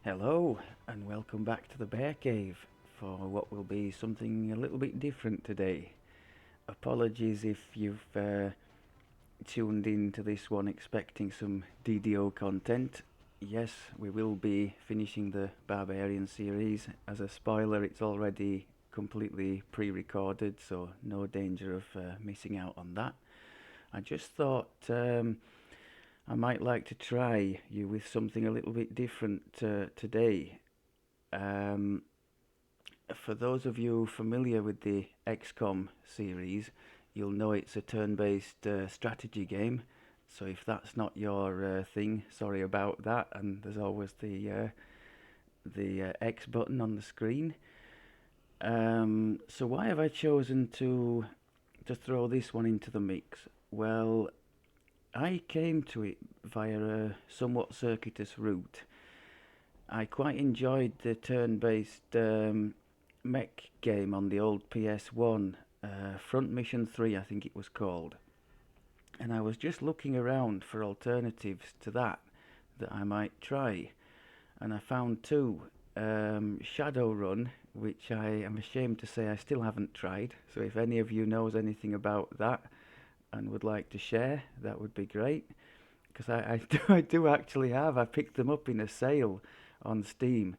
Hello, and welcome back to the Bear Cave for what will be something a little bit different today. Apologies if you've tuned in to this one expecting some DDO content. Yes, we will be finishing the Barbarian series. As a spoiler, it's already completely pre-recorded, so no danger of missing out on that. I just thought I might like to try you with something a little bit different today. Um, for those of you familiar with the Xcom series, you'll know it's a turn-based strategy game. So if that's not your thing, sorry about that. And there's always the X button on the screen. So why have I chosen to throw this one into the mix? Well, I came to it via a somewhat circuitous route. I quite enjoyed the turn-based mech game on the old PS1, Front Mission 3 I think it was called. And I was just looking around for alternatives to that I might try. And I found two. Shadowrun, which I am ashamed to say I still haven't tried. So if any of you knows anything about that and would like to share, that would be great. Because I do actually have. I picked them up in a sale on Steam,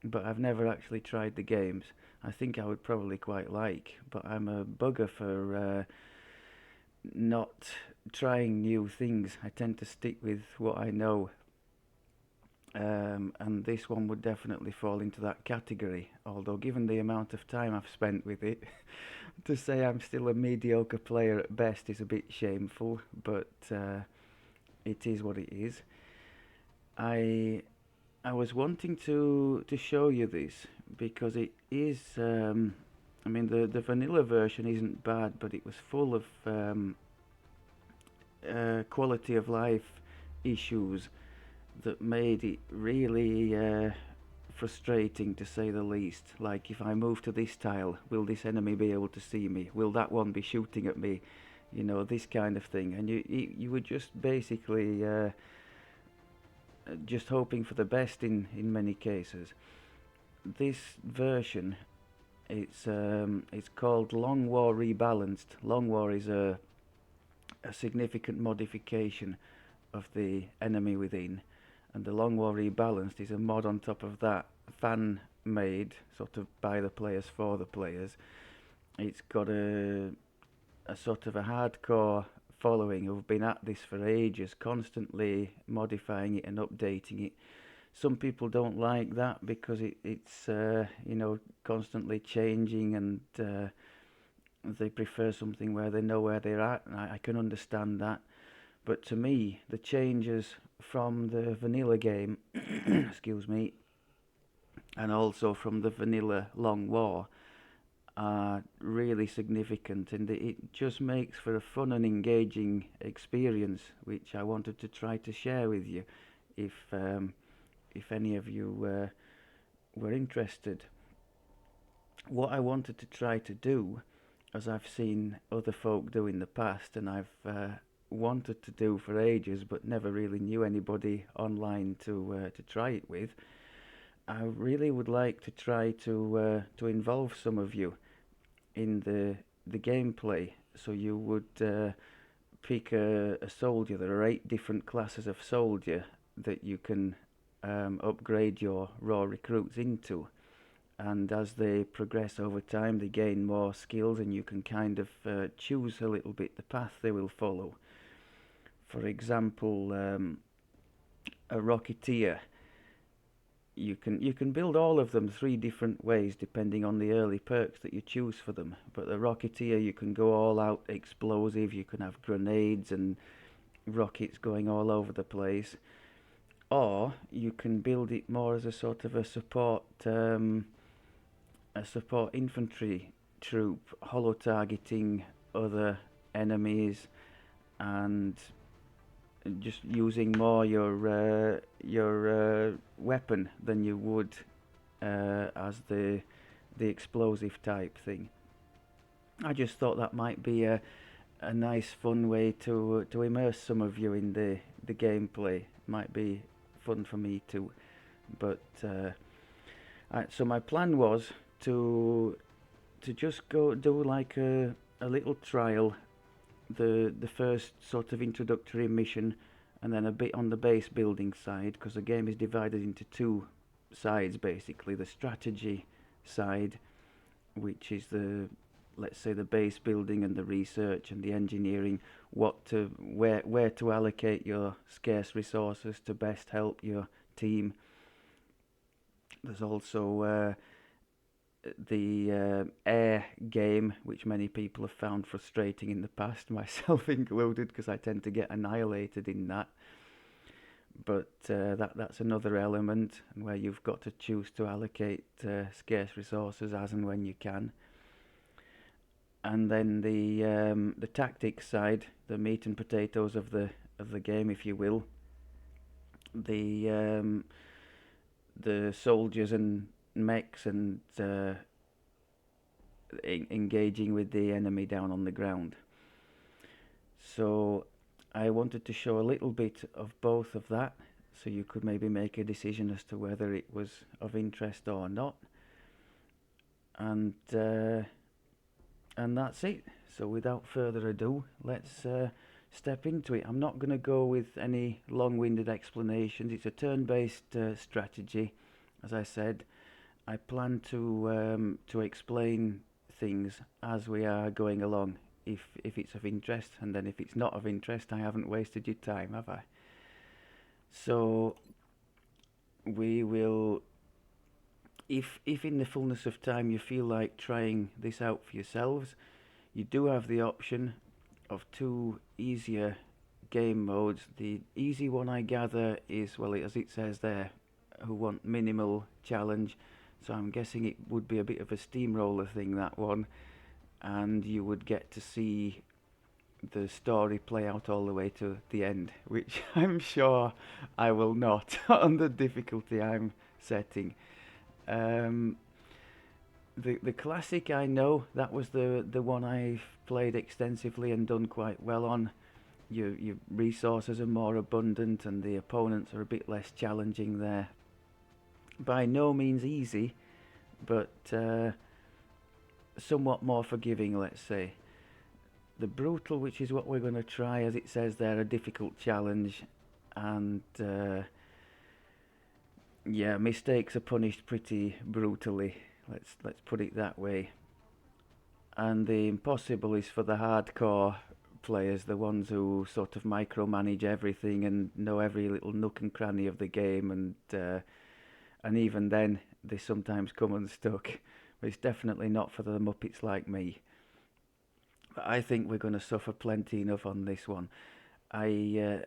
but I've never actually tried the games. I think I would probably quite like, but I'm a bugger for not trying new things. I tend to stick with what I know, and this one would definitely fall into that category. Although, given the amount of time I've spent with it, to say I'm still a mediocre player at best is a bit shameful, but it is what it is. I I was wanting to show you this because it is. I mean, the vanilla version isn't bad, but it was full of quality of life issues that made it really frustrating, to say the least. Like, if I move to this tile, will this enemy be able to see me? Will that one be shooting at me? You know, this kind of thing. And you were just basically just hoping for the best in many cases. This version, it's called Long War Rebalanced. Long War is a significant modification of the enemy within, and the Long War Rebalanced is a mod on top of that, fan made, sort of by the players for the players. It's got a sort of a hardcore following who've been at this for ages, constantly modifying it and updating it. Some people don't like that because it's constantly changing, and they prefer something where they know where they're at, and I can understand that. But to me, the changes from the vanilla game, excuse me, and also from the vanilla Long War are really significant, and it just makes for a fun and engaging experience, which I wanted to try to share with you, if any of you were interested. What I wanted to try to do, as I've seen other folk do in the past, and I've wanted to do for ages, but never really knew anybody online to try it with. I really would like to try to involve some of you in the gameplay. So you would pick a soldier. There are 8 different classes of soldier that you can upgrade your raw recruits into, and as they progress over time they gain more skills, and you can kind of choose a little bit the path they will follow. For example, a Rocketeer, you can build all of them 3 different ways depending on the early perks that you choose for them. But the Rocketeer, you can go all out explosive, you can have grenades and rockets going all over the place, or you can build it more as a sort of a support infantry troop, holo targeting other enemies, and just using more your weapon than you would as the explosive type thing. I just thought that might be a nice fun way to immerse some of you in the gameplay. Might be fun for me to But so my plan was to just go do like a little trial, the first sort of introductory mission, and then a bit on the base building side, because the game is divided into two sides basically: the strategy side, which is the, let's say, the base building and the research and the engineering, where to allocate your scarce resources to best help your team. There's also the air game, which many people have found frustrating in the past, myself included, because I tend to get annihilated in that. But that's another element where you've got to choose to allocate scarce resources as and when you can. And then the tactics side, the meat and potatoes of the game, if you will, the soldiers and mechs and engaging with the enemy down on the ground. So I wanted to show a little bit of both of that, so you could maybe make a decision as to whether it was of interest or not. And that's it. So without further ado, let's step into it. I'm not going to go with any long-winded explanations. It's a turn-based strategy, as I said. I plan to explain things as we are going along, if it's of interest, and then if it's not of interest, I haven't wasted your time, have I? So we will, if in the fullness of time you feel like trying this out for yourselves, you do have the option of two easier game modes. The easy one, I gather, is, well, as it says there, who want minimal challenge, so I'm guessing it would be a bit of a steamroller thing, that one, and you would get to see the story play out all the way to the end, which I'm sure I will not on the difficulty I'm setting. The classic, I know, that was the one I've played extensively and done quite well on. Your resources are more abundant and the opponents are a bit less challenging there. By no means easy, but somewhat more forgiving, let's say. The brutal, which is what we're going to try, as it says there, a difficult challenge, and yeah, mistakes are punished pretty brutally. Let's put it that way. And the impossible is for the hardcore players, the ones who sort of micromanage everything and know every little nook and cranny of the game, and even then they sometimes come unstuck. But it's definitely not for the muppets like me. But I think we're going to suffer plenty enough on this one. I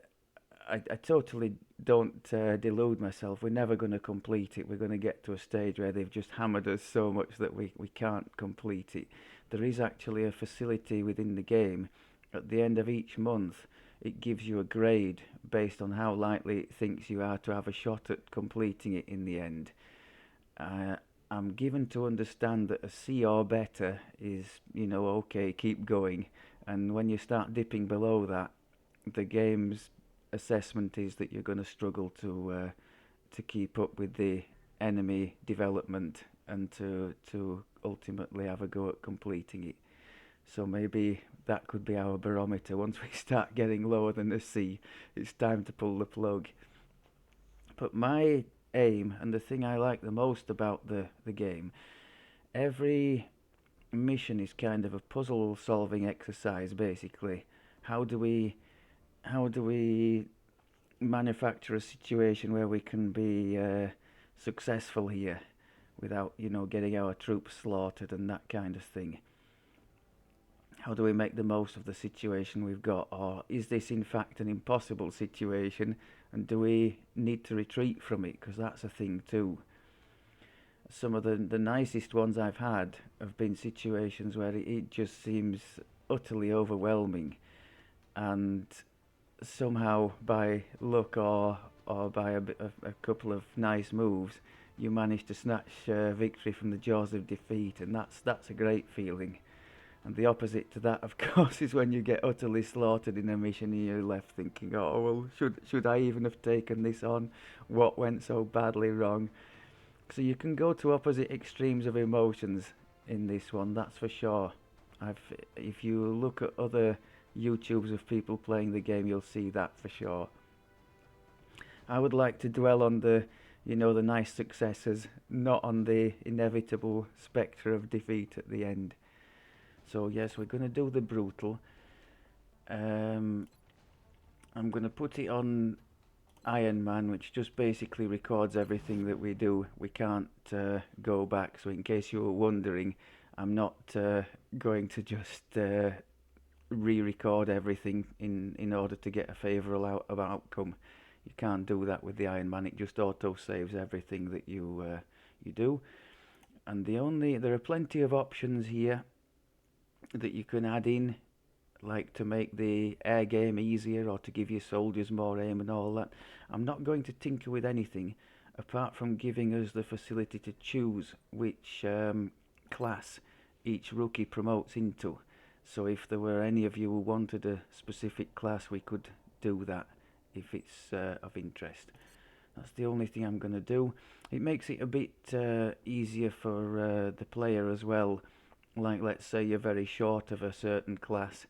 totally don't delude myself. We're never going to complete it. We're going to get to a stage where they've just hammered us so much that we can't complete it. There is actually a facility within the game. At the end of each month, it gives you a grade based on how likely it thinks you are to have a shot at completing it in the end. I'm given to understand that a C or better is, okay, keep going. And when you start dipping below that, the game's assessment is that you're going to struggle to keep up with the enemy development and to ultimately have a go at completing it. So maybe that could be our barometer. Once we start getting lower than a C, it's time to pull the plug. But my aim, and the thing I like the most about the game, every mission is kind of a puzzle solving exercise basically. How do we manufacture a situation where we can be successful here without getting our troops slaughtered and that kind of thing? How do we make the most of the situation we've got? Or is this in fact an impossible situation, and do we need to retreat from it? Because that's a thing too. Some of the nicest ones I've had have been situations where it just seems utterly overwhelming, and somehow by luck or by a couple of nice moves, you manage to snatch victory from the jaws of defeat, and that's a great feeling. And the opposite to that, of course, is when you get utterly slaughtered in a mission and you're left thinking, oh, well, should I even have taken this on? What went so badly wrong? So you can go to opposite extremes of emotions in this one, that's for sure. If you look at other YouTubes of people playing the game, you'll see that for sure. I would like to dwell on the nice successes, not on the inevitable spectre of defeat at the end. So yes, we're going to do the brutal. I'm going to put it on Iron Man, which just basically records everything that we do. We can't go back, so in case you were wondering, I'm not going to just re-record everything in order to get a favourable outcome. You can't do that with the Iron Man. It just auto saves everything that you do. And there are plenty of options here that you can add in, like to make the air game easier or to give your soldiers more aim and all that. I'm not going to tinker with anything apart from giving us the facility to choose which class each rookie promotes into. So if there were any of you who wanted a specific class, we could do that if it's of interest. That's the only thing I'm going to do. It makes it a bit easier for the player as well. Like, let's say you're very short of a certain class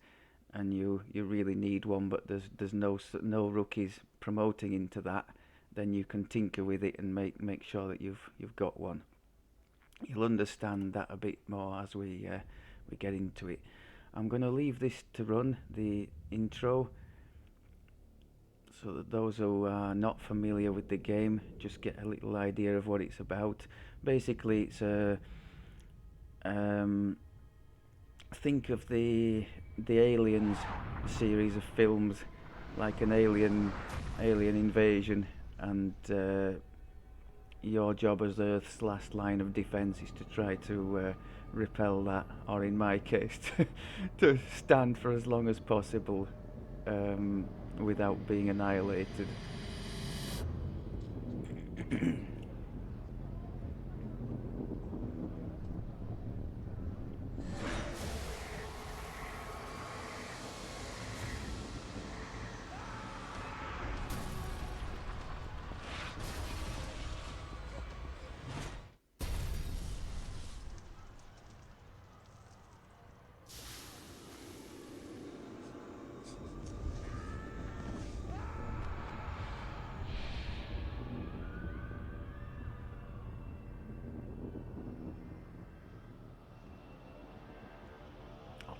and you really need one, but there's no rookies promoting into that, then you can tinker with it and make sure that you've got one. You'll understand that a bit more as we get into it. I'm going to leave this to run, the intro, so that those who are not familiar with the game just get a little idea of what it's about. Basically, it's a think of the Aliens series of films, like an alien invasion, and your job as Earth's last line of defense is to try to repel that, or in my case, to stand for as long as possible without being annihilated.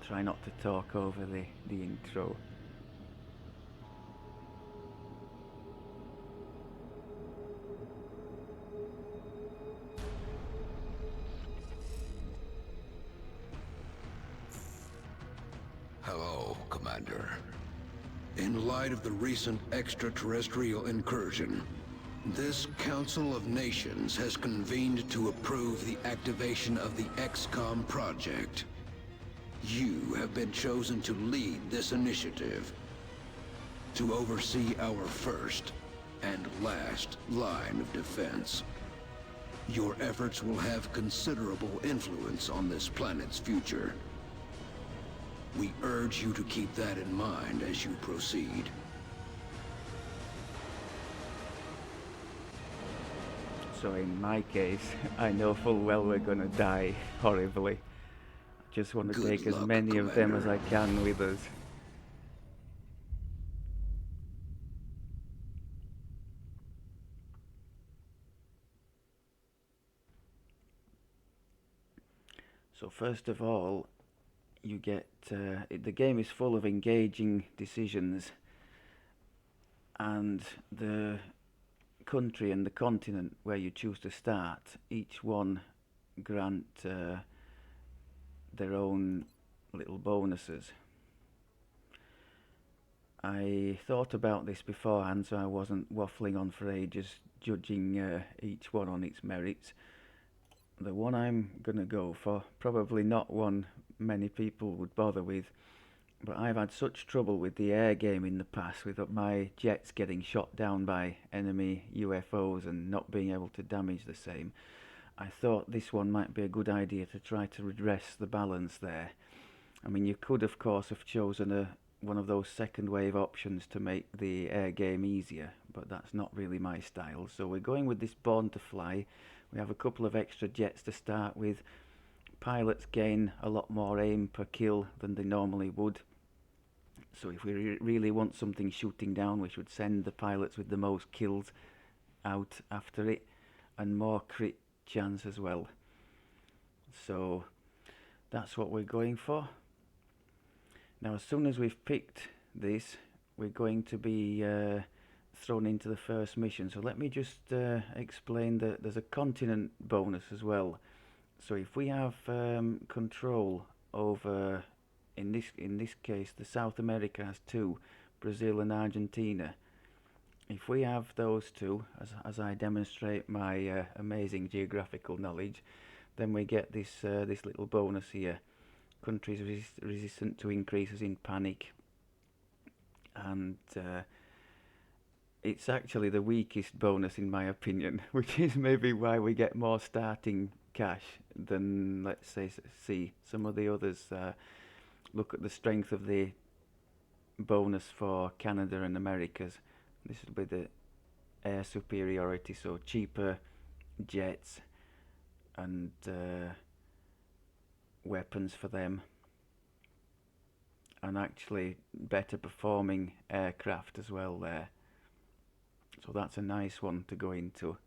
Try not to talk over the intro. Hello, Commander. In light of the recent extraterrestrial incursion, this Council of Nations has convened to approve the activation of the Xcom project. You have been chosen to lead this initiative, to oversee our first and last line of defense. Your efforts will have considerable influence on this planet's future. We urge you to keep that in mind as you proceed. So in my case, I know full well we're gonna die horribly. Just want to take as many of them as I can with us. So first of all, you get the game is full of engaging decisions, and the country and the continent where you choose to start, each one grant their own little bonuses. I thought about this beforehand, so I wasn't waffling on for ages, judging each one on its merits. The one I'm gonna go for, probably not one many people would bother with, but I've had such trouble with the air game in the past, with my jets getting shot down by enemy UFOs and not being able to damage the same. I thought this one might be a good idea to try to redress the balance there. I mean, you could of course have chosen one of those second wave options to make the air game easier, but that's not really my style. So we're going with this Born to Fly. We have a couple of extra jets to start with. Pilots gain a lot more aim per kill than they normally would. So if we really want something shooting down, we should send the pilots with the most kills out after it, and more crit chance as well. So that's what we're going for. Now as soon as we've picked this, we're going to be thrown into the first mission. So let me just explain that there's a continent bonus as well. So if we have control over, in this case, the South America has two, Brazil and Argentina. If we have those two, as I demonstrate my amazing geographical knowledge, then we get this this little bonus here. Countries resistant to increases in panic, and it's actually the weakest bonus in my opinion, which is maybe why we get more starting cash than, let's say, some of the others. Look at the strength of the bonus for Canada and Americas. This will be the air superiority, so cheaper jets and weapons for them, and actually better performing aircraft as well there. So that's a nice one to go into,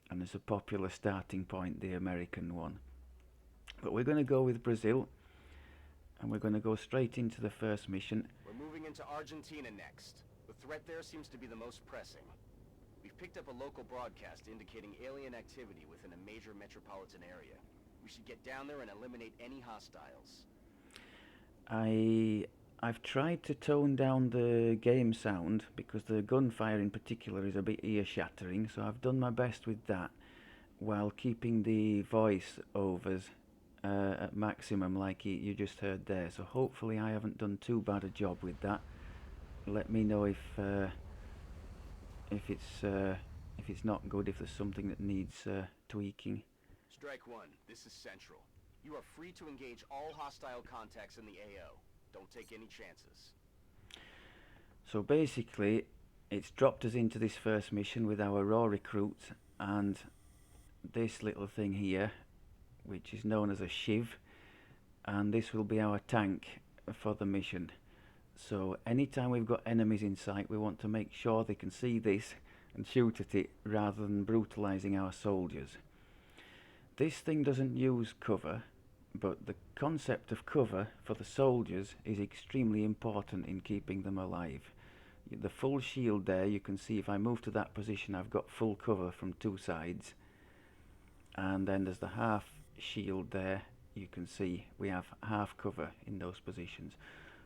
and it's a popular starting point, the American one. But we're going to go with Brazil, and we're going to go straight into the first mission. We're moving into Argentina next. The threat there seems to be the most pressing. We've picked up a local broadcast indicating alien activity within a major metropolitan area. We should get down there and eliminate any hostiles. I've tried to tone down the game sound because the gunfire in particular is a bit ear-shattering, so I've done my best with that while keeping the voice overs at maximum, like you just heard there. So hopefully I haven't done too bad a job with that. Let me know if it's not good, if there's something that needs tweaking. Strike one, this is Central. You are free to engage all hostile contacts in the AO. Don't take any chances. So basically, it's dropped us into this first mission with our raw recruits and this little thing here, which is known as a shiv, and this will be our tank for the mission. So anytime we've got enemies in sight, we want to make sure they can see this and shoot at it rather than brutalizing our soldiers. This thing doesn't use cover, but the concept of cover for the soldiers is extremely important in keeping them alive. The full shield there, you can see if I move to that position, I've got full cover from two sides. And then there's the half shield there, you can see we have half cover in those positions.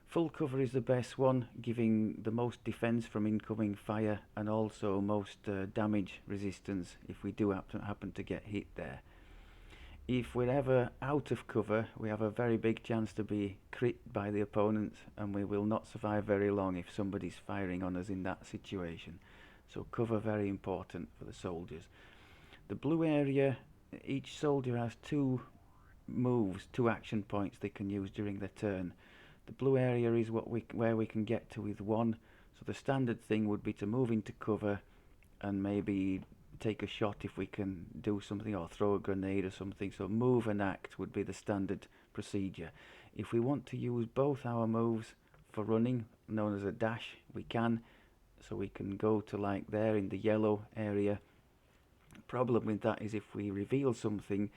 Full cover is the best one, giving the most defense from incoming fire and also most damage resistance if we do happen to get hit there. If we're ever out of cover, we have a very big chance to be crit by the opponent, and we will not survive very long if somebody's firing on us in that situation. So cover very important for the soldiers. The blue area, each soldier has two moves, two action points they can use during their turn. The blue area is where we can get to with one. So the standard thing would be to move into cover and maybe take a shot if we can do something, or throw a grenade or something. So move and act would be the standard procedure. If we want to use both our moves for running, known as a dash, we can. So we can go to like there in the yellow area. Problem with that is if we reveal something,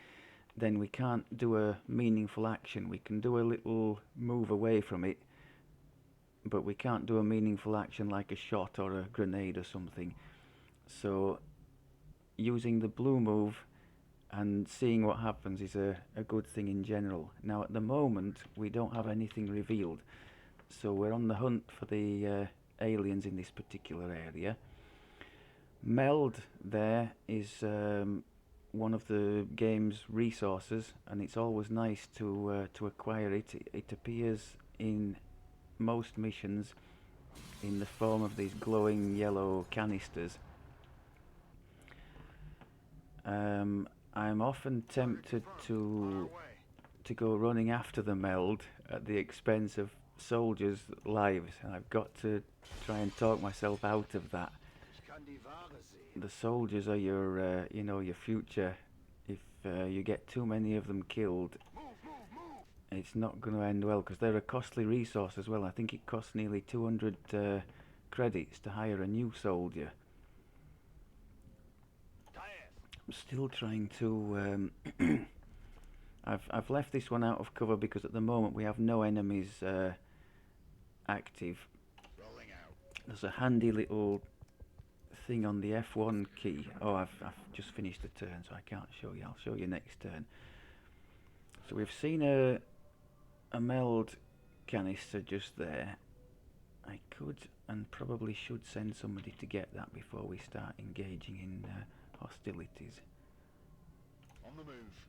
then we can't do a meaningful action. We can do a little move away from it, but we can't do a meaningful action like a shot or a grenade or something. So using the blue move and seeing what happens is a good thing in general. Now at the moment we don't have anything revealed, so we're on the hunt for the aliens in this particular area. Meld there is one of the game's resources, and it's always nice to acquire it. It appears in most missions in the form of these glowing yellow canisters. I'm often tempted to to go running after the meld at the expense of soldiers' lives, and I've got to try and talk myself out of that. The soldiers are your, you know, your future. If you get too many of them killed, it's not going to end well, because they're a costly resource as well. I think it costs nearly 200 credits to hire a new soldier. I'm still trying to... I've left this one out of cover because at the moment we have no enemies active. There's a handy little thing on the F1 key. Oh, I've just finished the turn, so I can't show you. I'll show you next turn. So we've seen a meld canister just there. I could and probably should send somebody to get that before we start engaging in hostilities. On the move.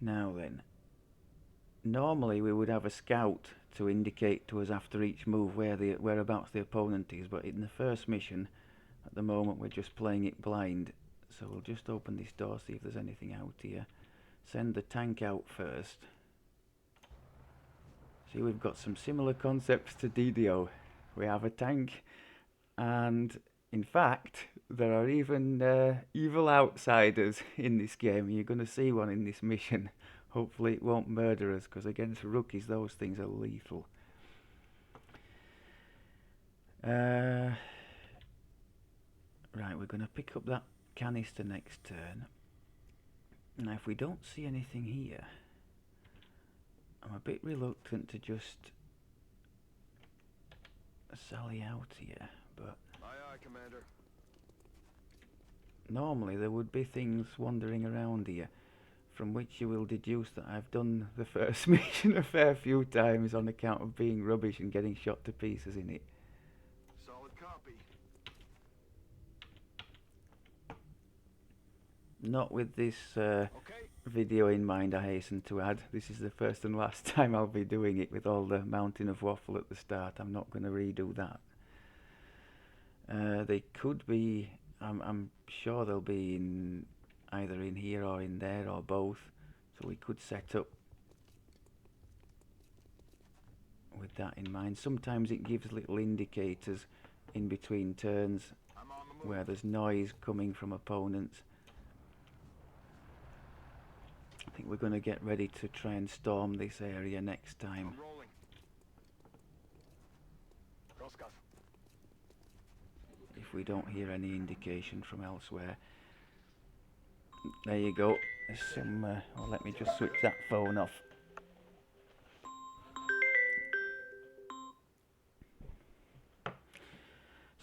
Now then, normally we would have a scout to indicate to us after each move whereabouts the opponent is, but in the first mission, at the moment we're just playing it blind. So we'll just open this door, see if there's anything out here. Send the tank out first. See, we've got some similar concepts to DDO. We have a tank, and in fact, there are even evil outsiders in this game. You're going to see one in this mission. Hopefully it won't murder us, because against rookies those things are lethal. Right, we're going to pick up that canister next turn. Now if we don't see anything here, I'm a bit reluctant to just sally out here, but Aye, Commander. normally there would be things wandering around here, from which you will deduce that I've done the first mission a fair few times on account of being rubbish and getting shot to pieces in it. Solid copy. Not with this Okay. video in mind, I hasten to add. This is the first and last time I'll be doing it with all the mountain of waffle at the start. I'm not going to redo that. They could be, I'm sure they'll be in either in here or in there or both. So we could set up with that in mind. Sometimes it gives little indicators in between turns I'm on the move. where there's noise coming from opponents. I think we're going to get ready to try and storm this area next time. I'm rolling. Roscoff. If we don't hear any indication from elsewhere. There you go. There's some... well, let me just switch that phone off.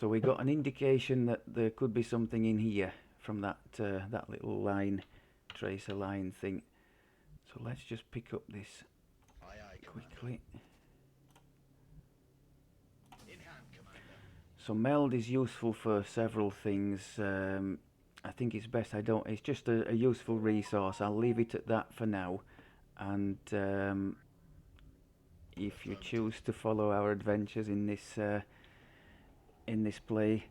So we got an indication that there could be something in here from that that little line, tracer line thing. So let's just pick up this quickly. In hand, Commander. So meld is useful for several things. I think it's best I don't. It's just a useful resource. I'll leave it at that for now. And if you choose to follow our adventures in this play,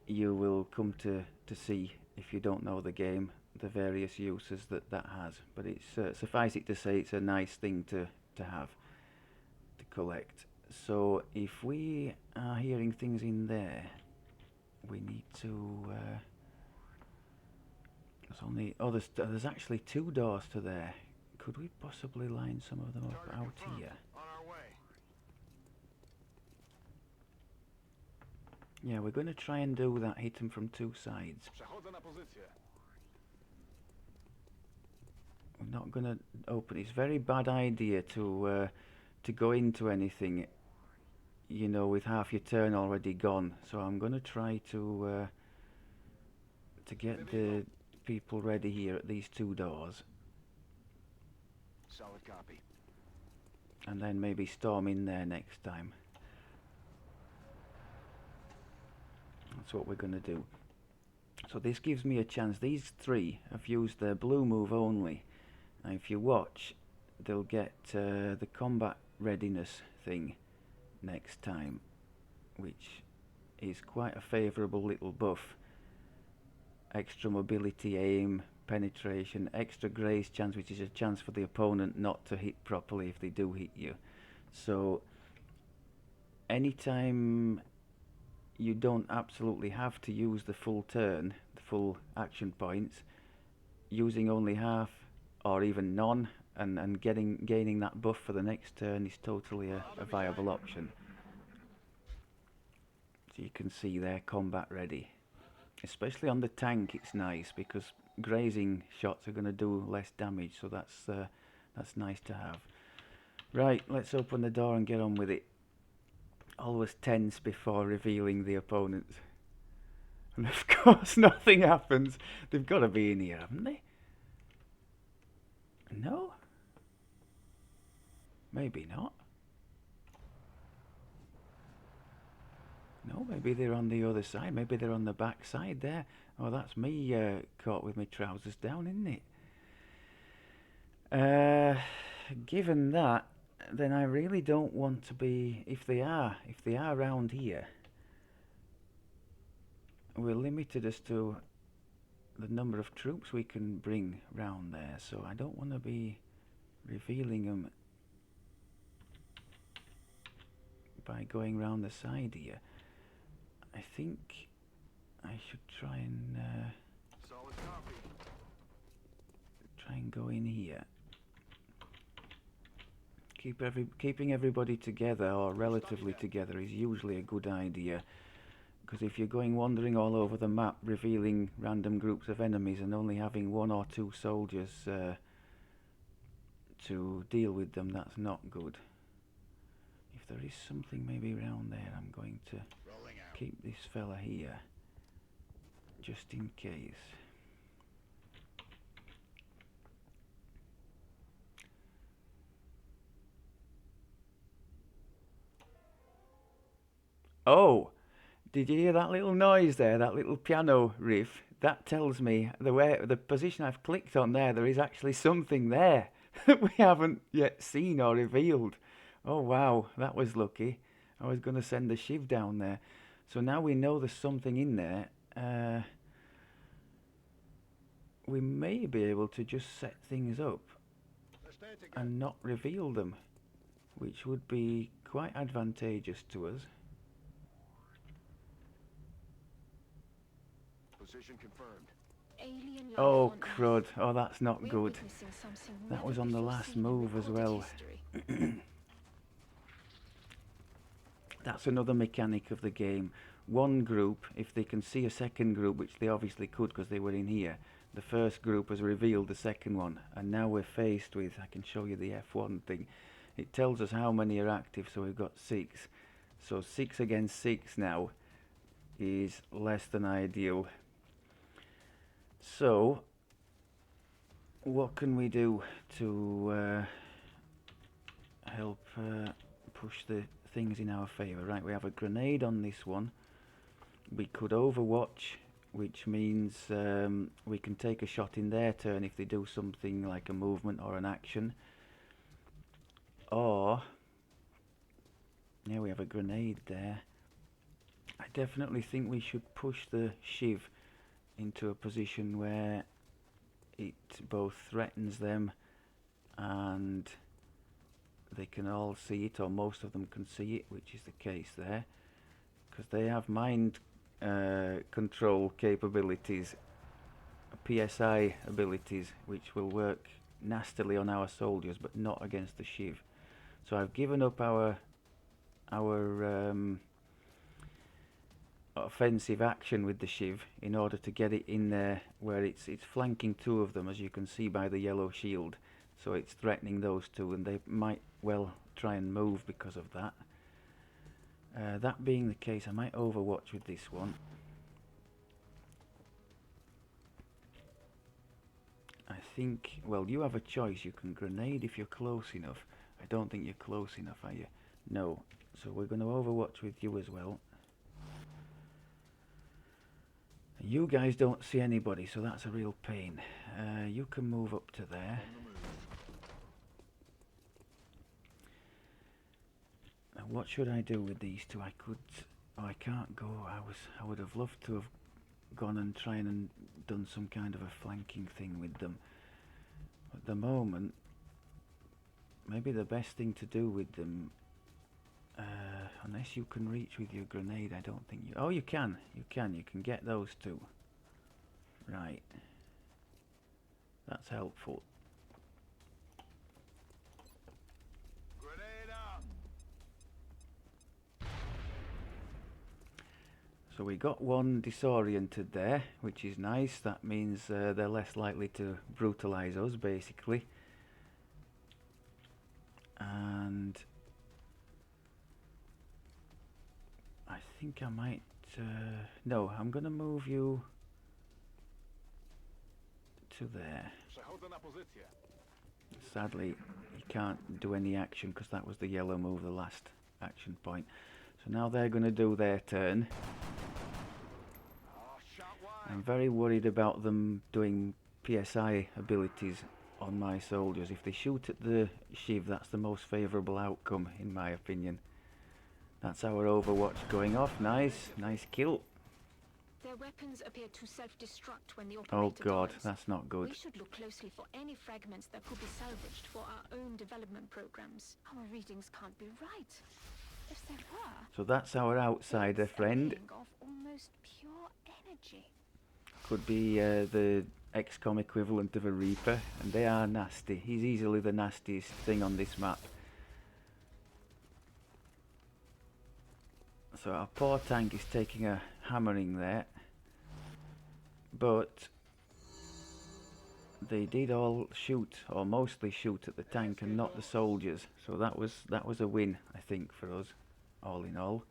you will come to see, if you don't know the game, the various uses that has. But it's suffice it to say, it's a nice thing to have, to collect. So if we are hearing things in there, we need to there's actually two doors to there. Could we possibly line some of them up out here? On our way. Yeah, we're going to try and do that, hit them from two sides. Przechodzę na pozycję. We're not going to open. It's a very bad idea to go into anything, you know, with half your turn already gone. So I'm going to try to get the people ready here at these two doors, Solid copy. and then maybe storm in there next time. That's what we're going to do. So this gives me a chance. These three have used their blue move only. Now if you watch, they'll get the combat readiness thing next time, which is quite a favourable little buff. extra mobility, aim, penetration, extra graze chance, which is a chance for the opponent not to hit properly if they do hit you. So anytime you don't absolutely have to use the full turn, the full action points, using only half or even none and gaining that buff for the next turn is totally a viable option. So you can see there, combat ready. Especially on the tank it's nice because grazing shots are going to do less damage, so that's nice to have. Right, let's open the door and get on with it. Always tense before revealing the opponents. And of course nothing happens. They've got to be in here, haven't they? No? Maybe not. No, maybe they're on the other side. Maybe they're on the back side there. Oh, that's me caught with my trousers down, isn't it? Given that, then I really don't want to be... If they are round here, we're limited as to the number of troops we can bring round there. So I don't want to be revealing them by going round the side here. I think I should try and Solid copy. go in here. Keeping everybody together, or relatively together, is usually a good idea. Because if you're going wandering all over the map, revealing random groups of enemies and only having 1 or 2 soldiers to deal with them, that's not good. If there is something maybe around there, I'm going to keep this fella here, just in case. Oh! Did you hear that little noise there, that little piano riff? That tells me the position I've clicked on there is actually something there that we haven't yet seen or revealed. Oh wow, that was lucky. I was going to send the shiv down there. So now we know there's something in there. We may be able to just set things up and not reveal them, which would be quite advantageous to us. Position confirmed. Alien life Oh on crud, Earth. oh that's not We're good. witnessing something That never was on the before last seen in move as recorded well. history. That's another mechanic of the game. One group, if they can see a second group, which they obviously could because they were in here, the first group has revealed the second one, and now we're faced with, I can show you the F1 thing, it tells us how many are active, so we've got 6. So 6 against 6 now is less than ideal. So what can we do to help push the things in our favour? Right, we have a grenade on this one. We could Overwatch, which means we can take a shot in their turn if they do something like a movement or an action. Or, yeah, we have a grenade there. I definitely think we should push the shiv into a position where it both threatens them and they can all see it, or most of them can see it, which is the case there, because they have mind control capabilities, PSI abilities, which will work nastily on our soldiers but not against the shiv. So I've given up our offensive action with the shiv in order to get it in there where it's flanking 2 of them, as you can see by the yellow shield. So it's threatening those 2, and they might well try and move because of that. That being the case, I might Overwatch with this one. I think, well, you have a choice. You can grenade if you're close enough. I don't think you're close enough, are you? No. So we're going to Overwatch with you as well. You guys don't see anybody, so that's a real pain. You can move up to there. Now what should I do with these 2? I could... Oh, I can't go. I would have loved to have gone and trying and done some kind of a flanking thing with them. At the moment, maybe the best thing to do with them, unless you can reach with your grenade, I don't think you... Oh, you can get those two. Right. That's helpful. Grenade out. So we got one disoriented there, which is nice. That means they're less likely to brutalize us, basically. And I think I might... no, I'm going to move you to there. Przechodzę na pozycję. Sadly, you can't do any action because that was the yellow move, the last action point. So now they're going to do their turn. Oh, shot wide. I'm very worried about them doing PSI abilities on my soldiers. If they shoot at the Shiv, that's the most favourable outcome, in my opinion. That's our Overwatch going off. Nice kill. Their weapons appear to self-destruct when the Oh operator god, dies. that's not good. We should look closely for any fragments that could be salvaged for our own development programs. Our readings can't be right. If they were, So that's our outsider it's a friend. being of almost pure energy. Could be the Xcom equivalent of a Reaper, and they are nasty. He's easily the nastiest thing on this map. So our poor tank is taking a hammering there, but they did all shoot, or mostly shoot, at the tank and not the soldiers. So that was a win, I think, for us, all in all.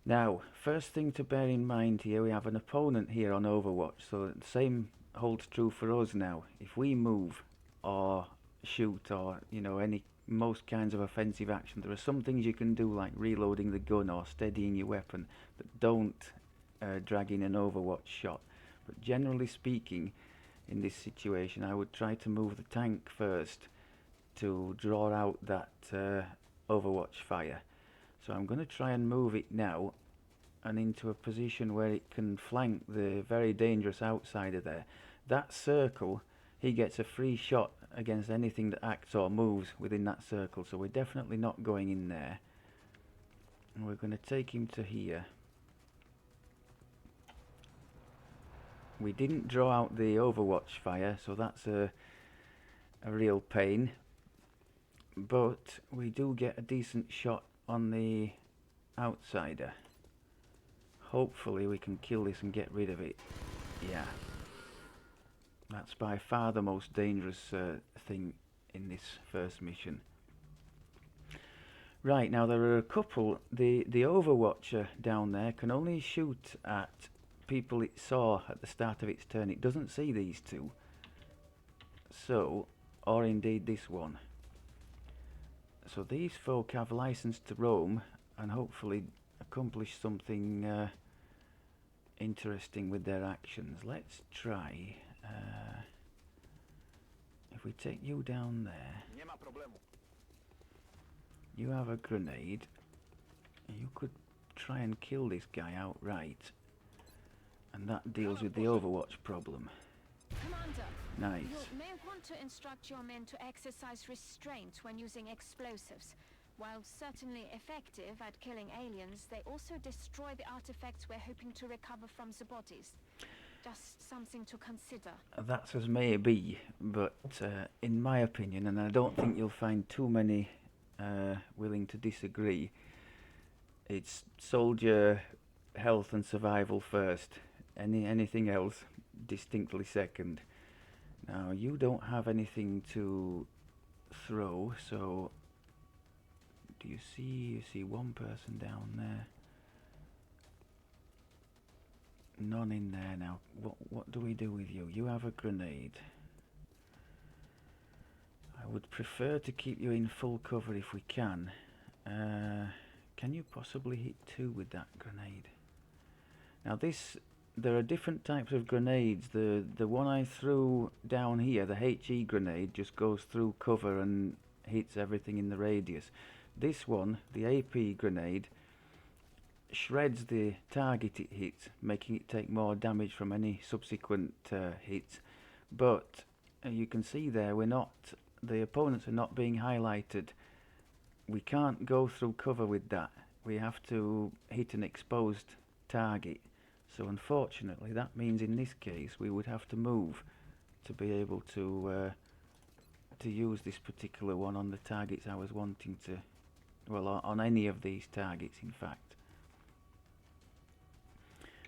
Now, first thing to bear in mind here, we have an opponent here on Overwatch, so the same holds true for us now. If we move or shoot or, you know, most kinds of offensive action, there are some things you can do, like reloading the gun or steadying your weapon, that don't drag in an Overwatch shot. But generally speaking, in this situation, I would try to move the tank first to draw out that Overwatch fire. So I'm going to try and move it now and into a position where it can flank the very dangerous outsider there. That circle, he gets a free shot against anything that acts or moves within that circle, so we're definitely not going in there. And we're going to take him to here. We didn't draw out the Overwatch fire, so that's a real pain. But we do get a decent shot on the outsider. Hopefully we can kill this and get rid of it. Yeah. That's by far the most dangerous thing in this first mission. Right, now there are a couple. The Overwatcher down there can only shoot at people it saw at the start of its turn. It doesn't see these two. So, or indeed this one. So these folk have license to roam and hopefully accomplish something interesting with their actions. Let's try. If we take you down there, Nie ma problemu. you have a grenade. You could try and kill this guy outright, and that deals with the Overwatch problem. Commander, Nice. you may want to instruct your men to exercise restraint when using explosives. While certainly effective at killing aliens, they also destroy the artifacts we're hoping to recover from the bodies. Just something to consider. That's as may be, but in my opinion, and I don't think you'll find too many willing to disagree, it's soldier health and survival first. Anything else distinctly second. Now you don't have anything to throw, so do you see one person down there? None in there now. What do we do with you? You have a grenade. I would prefer to keep you in full cover if we can. Can you possibly hit two with that grenade? Now there are different types of grenades. The one I threw down here, the HE grenade, just goes through cover and hits everything in the radius. This one, the AP grenade, shreds the target it hits, making it take more damage from any subsequent hits. But you can see there, the opponents are not being highlighted. We can't go through cover with that. We have to hit an exposed target. So unfortunately, that means in this case we would have to move to be able to use this particular one on the targets I was wanting to. Well, on any of these targets, in fact.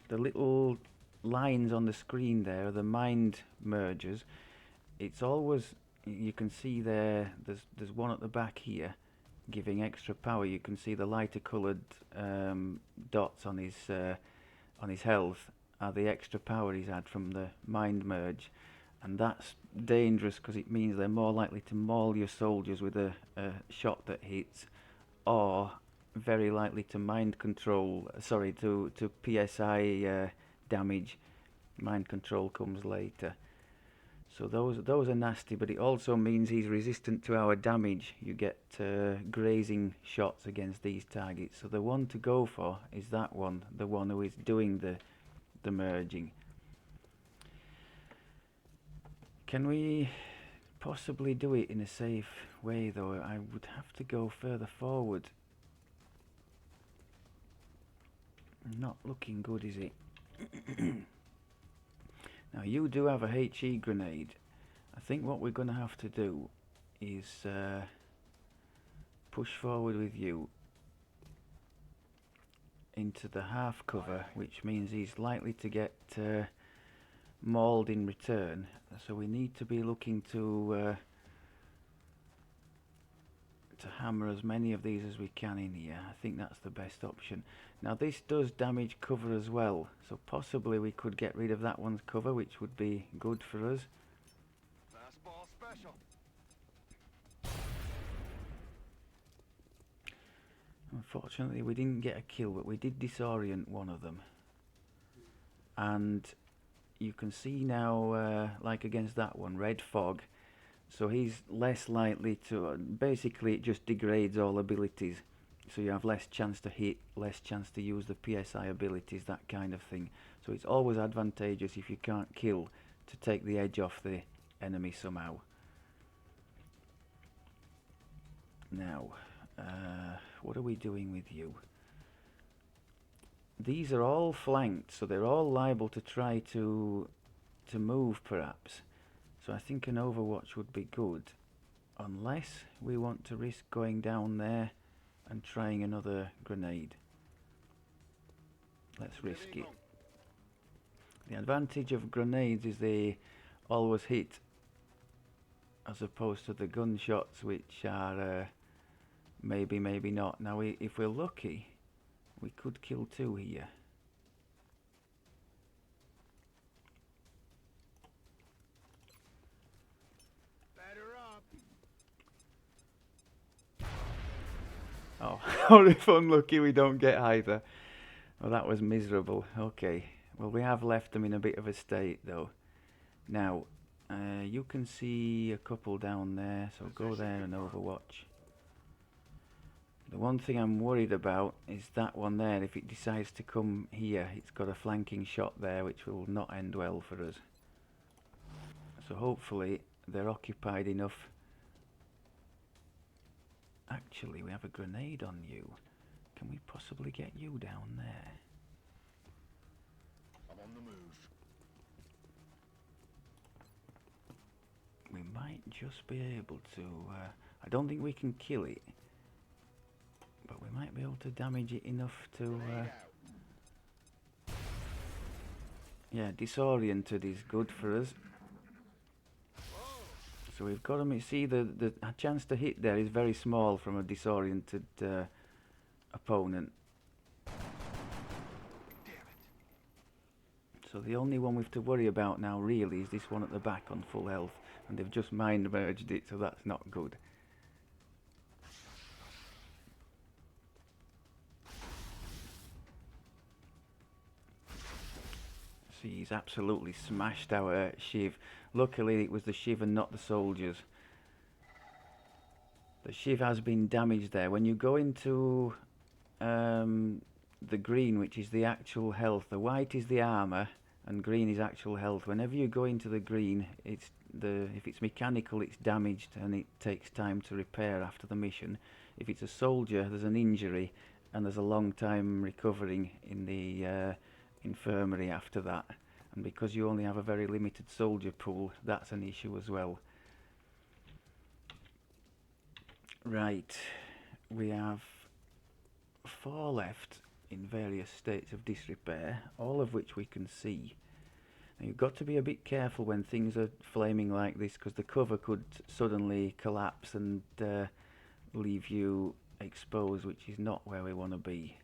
The little lines on the screen there are the mind mergers. It's always, you can see there's one at the back here giving extra power. You can see the lighter coloured dots on his health are the extra power he's had from the mind merge, and that's dangerous because it means they're more likely to maul your soldiers with a shot that hits, or very likely to to PSI damage. Mind control comes later. So those are nasty, but it also means he's resistant to our damage. You get grazing shots against these targets. So the one to go for is that one, the one who is doing the merging. Can we possibly do it in a safe way though? I would have to go further forward. Not looking good, is it? Now you do have a HE grenade. I think what we're going to have to do is push forward with you into the half cover, which means he's likely to get mauled in return. So we need to be looking to hammer as many of these as we can in here. I think that's the best option. Now this does damage cover as well, so possibly we could get rid of that one's cover, which would be good for us. Fastball special. Unfortunately we didn't get a kill, but we did disorient one of them. And you can see now, like against that one, red fog, so he's less likely to, basically it just degrades all abilities. So you have less chance to hit, less chance to use the PSI abilities, that kind of thing. So it's always advantageous if you can't kill to take the edge off the enemy somehow. Now, what are we doing with you? These are all flanked, so they're all liable to try to move perhaps. So I think an Overwatch would be good, unless we want to risk going down there and trying another grenade. Let's risk it. The advantage of grenades is they always hit, as opposed to the gunshots, which are maybe, maybe not. Now if we're lucky, we could kill two here. Oh, if unlucky we don't get either. Well, that was miserable. Okay, well we have left them in a bit of a state though. Now, you can see a couple down there, so go there and Overwatch. The one thing I'm worried about is that one there. If it decides to come here, it's got a flanking shot there, which will not end well for us. So hopefully they're occupied enough. Actually, we have a grenade on you. Can we possibly get you down there? I'm on the move. We might just be able to. I don't think we can kill it, but we might be able to damage it enough to. Yeah, disoriented is good for us. So we've got them. You see, the chance to hit there is very small from a disoriented opponent. So the only one we have to worry about now really is this one at the back on full health, and they've just mind merged it, so that's not good. See, he's absolutely smashed our Shiv. Luckily it was the Shiv and not the soldiers. The Shiv has been damaged there. When you go into the green, which is the actual health. The white is the armor, and green is actual health. Whenever you go into the green, if it's mechanical, it's damaged and it takes time to repair after the mission. If it's a soldier, there's an injury and there's a long time recovering in the infirmary after that. And because you only have a very limited soldier pool, that's an issue as well. Right, we have 4 left in various states of disrepair, all of which we can see. Now, you've got to be a bit careful when things are flaming like this, because the cover could suddenly collapse and leave you exposed, which is not where we want to be.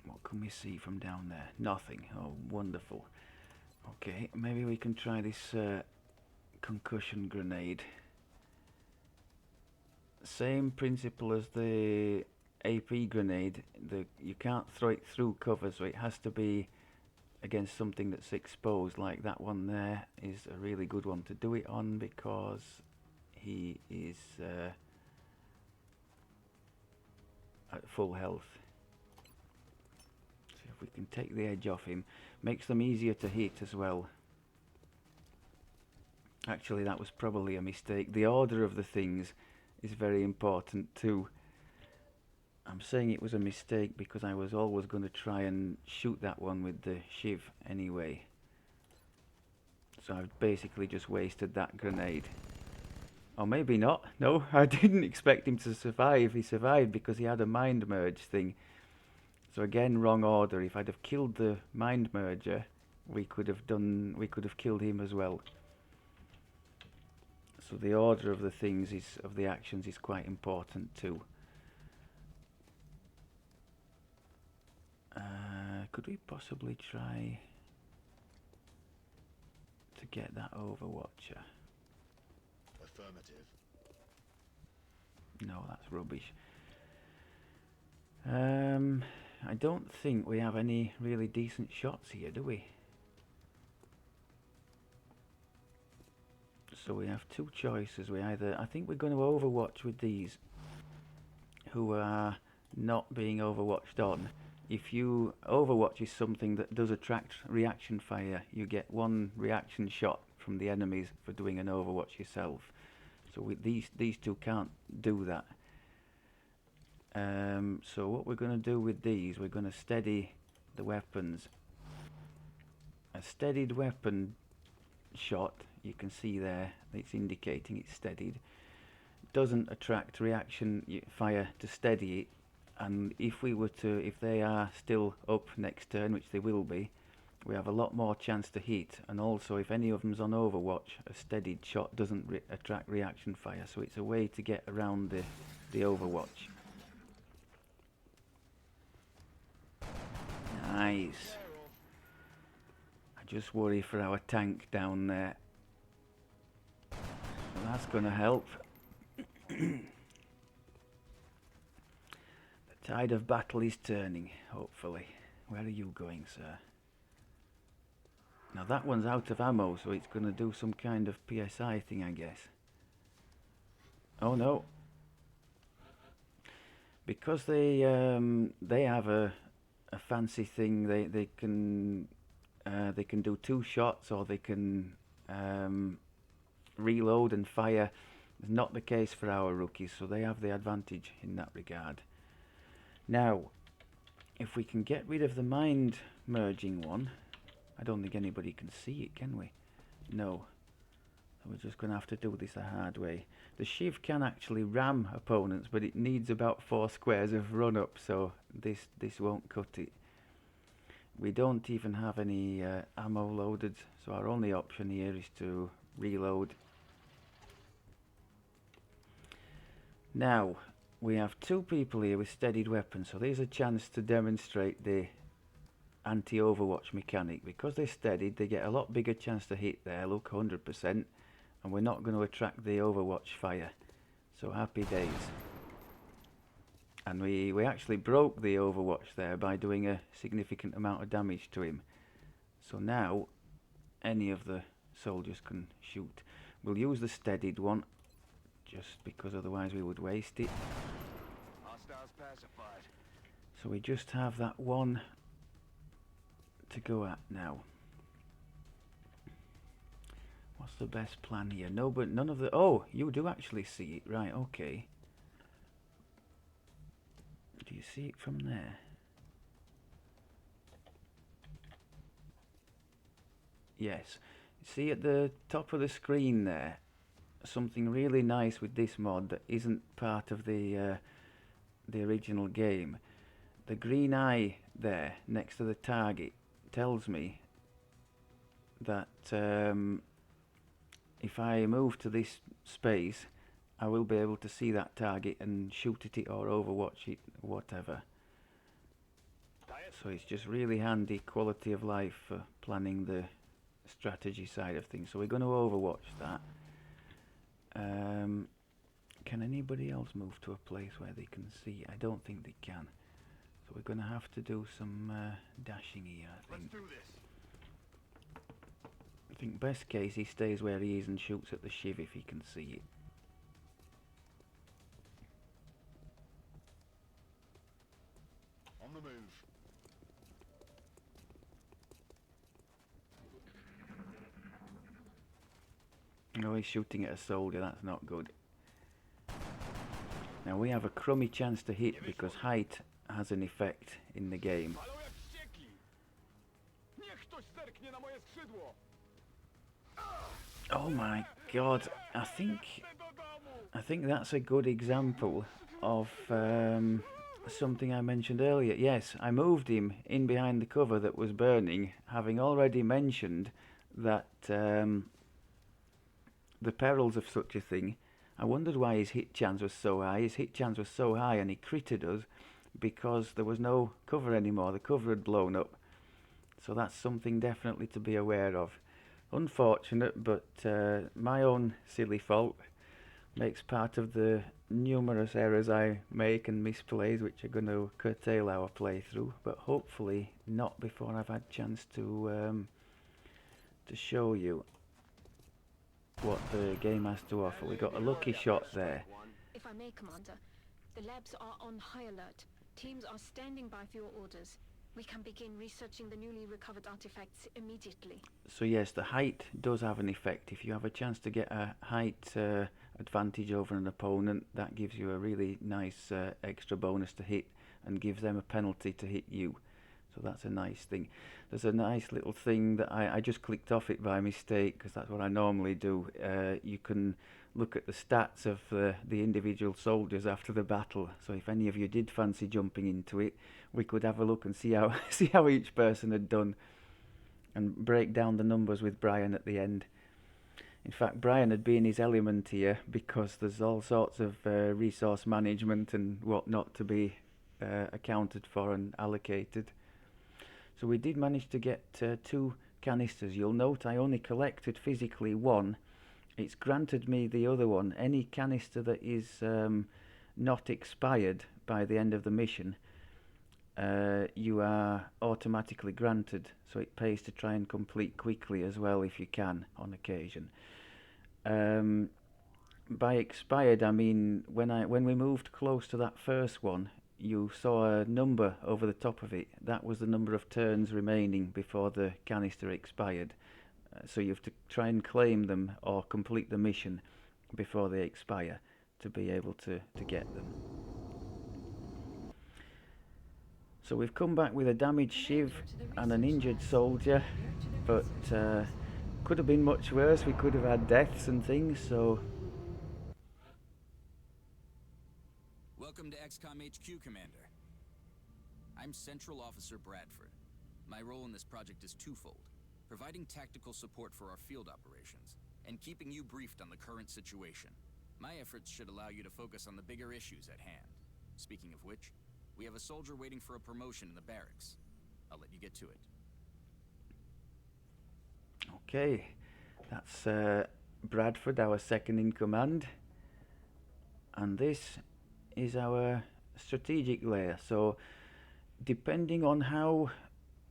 What can we see from down there? Nothing. Oh, wonderful. Okay, maybe we can try this concussion grenade. Same principle as the AP grenade. You can't throw it through cover, so it has to be against something that's exposed. Like that one there is a really good one to do it on, because he is at full health. So if we can take the edge off him, makes them easier to hit as well. Actually, that was probably a mistake. The order of the things is very important too. I'm saying it was a mistake because I was always going to try and shoot that one with the shiv anyway. So I've basically just wasted that grenade. Or maybe not. No, I didn't expect him to survive. He survived because he had a mind merge thing. So again, wrong order. If I'd have killed the mind merger, we could have killed him as well. So the order of the things of the actions is quite important too. Could we possibly try to get that Overwatcher? Affirmative. No, that's rubbish. I don't think we have any really decent shots here, do we? So we have 2 choices. I think we're going to Overwatch with these who are not being overwatched on. If you Overwatch is something that does attract reaction fire, you get 1 reaction shot from the enemies for doing an Overwatch yourself. So with these 2 can't do that. So what we're going to do with these, we're going to steady the weapons. A steadied weapon shot, you can see there, it's indicating it's steadied. Doesn't attract reaction fire to steady it. And if they are still up next turn, which they will be, we have a lot more chance to hit. And also, if any of them's on Overwatch, a steadied shot doesn't attract reaction fire. So it's a way to get around the Overwatch. Nice. I just worry for our tank down there. Well, that's going to help. The tide of battle is turning, hopefully. Where are you going, sir? Now that one's out of ammo, so it's going to do some kind of PSI thing, I guess. Oh no. Because they have a fancy thing, they can do 2 shots, or they can reload and fire. It's not the case for our rookies, so they have the advantage in that regard. Now, if we can get rid of the mind merging one, I don't think anybody can see it, can we? No. So we're just going to have to do this the hard way. The shiv can actually ram opponents, but it needs about 4 squares of run up, so this won't cut it. We don't even have any ammo loaded, so our only option here is to reload. Now, we have 2 people here with steadied weapons, so there's a chance to demonstrate the anti-Overwatch mechanic. Because they're steadied, they get a lot bigger chance to hit there, look, 100%, and we're not going to attract the Overwatch fire. So happy days. And we actually broke the Overwatch there by doing a significant amount of damage to him. So now, any of the soldiers can shoot. We'll use the steadied one, just because otherwise we would waste it. Hostiles pacified. So we just have that one to go at now. What's the best plan here? No, but none of the... Oh, you do actually see it. Right, okay. Do you see it from there? Yes. See at the top of the screen there, something really nice with this mod that isn't part of the original game. The green eye there next to the target tells me that if I move to this space, I will be able to see that target and shoot at it or overwatch it, whatever. So it's just really handy quality of life for planning the strategy side of things. So we're going to overwatch that. Can anybody else move to a place where they can see? I don't think they can. So we're going to have to do some dashing here, I think. Let's do this. I think best case he stays where he is and shoots at the shiv if he can see it. On the move. Oh, he's shooting at a soldier, that's not good. Now we have a crummy chance to hit because height has an effect in the game. Palą jak wściekli. Niech ktoś zerknie na moje skrzydło. Oh my god, I think that's a good example of something I mentioned earlier. Yes, I moved him in behind the cover that was burning, having already mentioned that the perils of such a thing. I wondered why his hit chance was so high. His hit chance was so high and he critted us because there was no cover anymore. The cover had blown up. So that's something definitely to be aware of. Unfortunate, but my own silly fault. Makes part of the numerous errors I make and misplays, which are going to curtail our playthrough. But hopefully not before I've had chance to show you what the game has to offer. We got a lucky shot there. If I may, Commander, the labs are on high alert. Teams are standing by for your orders. We can begin researching the newly recovered artifacts immediately. So yes, the height does have an effect. If you have a chance to get a height advantage over an opponent, that gives you a really nice extra bonus to hit and gives them a penalty to hit you. So that's a nice thing. There's a nice little thing that I just clicked off it by mistake because that's what I normally do. You can look at the stats of the individual soldiers after the battle. So if any of you did fancy jumping into it, we could have a look and see how see how each person had done, and break down the numbers with Brian at the end. In fact, Brian had been in his element here because there's all sorts of resource management and whatnot to be accounted for and allocated. So we did manage to get 2 canisters. You'll note I only collected physically 1. It's granted me the other one. Any canister that is not expired by the end of the mission, you are automatically granted. So it pays to try and complete quickly as well if you can on occasion. By expired I mean when we moved close to that first one, you saw a number over the top of it. That was the number of turns remaining before the canister expired. So you have to try and claim them or complete the mission before they expire to be able to get them. So we've come back with a damaged shiv and an injured soldier, but could have been much worse. We could have had deaths and things, so... Welcome to Xcom HQ, Commander. I'm Central Officer Bradford. My role in this project is twofold: providing tactical support for our field operations, and keeping you briefed on the current situation. My efforts should allow you to focus on the bigger issues at hand. Speaking of which, we have a soldier waiting for a promotion in the barracks. I'll let you get to it. Okay, that's Bradford, our second in command. And this is our strategic layer. So depending on how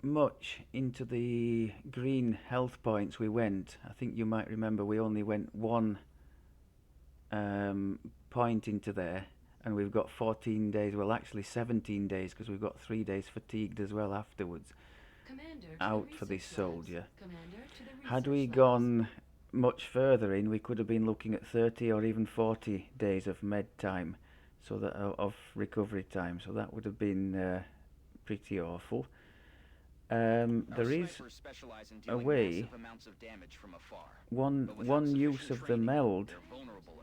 much into the green health points we went, I think you might remember we only went 1 point into there, and we've got 14 days, well actually 17 days, because we've got 3 days fatigued as well afterwards, out for this soldier. Had we gone much further in, we could have been looking at 30 or even 40 days of med time, so that of recovery time, so that would have been pretty awful. There is a way. One use of the meld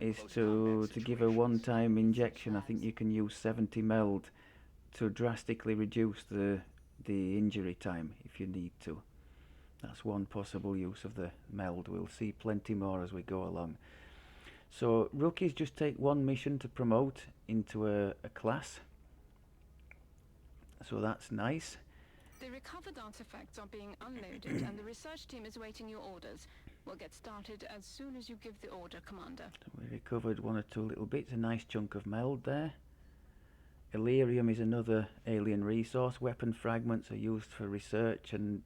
is to give a one-time injection. I think you can use 70 meld to drastically reduce the injury time if you need to. That's one possible use of the meld. We'll see plenty more as we go along. So rookies just take one mission to promote into a class, so that's nice. The recovered artifacts are being unloaded and the research team is waiting your orders. We'll get started as soon as you give the order, Commander. We recovered 1 or 2 little bits, a nice chunk of meld there. Illyrium is another alien resource. Weapon fragments are used for research and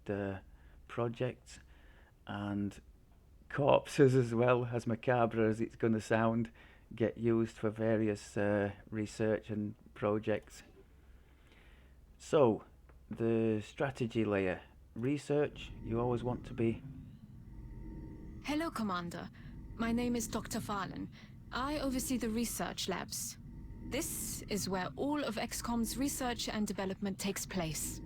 projects, and corpses as well, as macabre as it's going to sound, get used for various research and projects. So the strategy layer. Research, you always want to be... Hello, Commander. My name is Dr. Valen. I oversee the research labs. This is where all of Xcom's research and development takes place.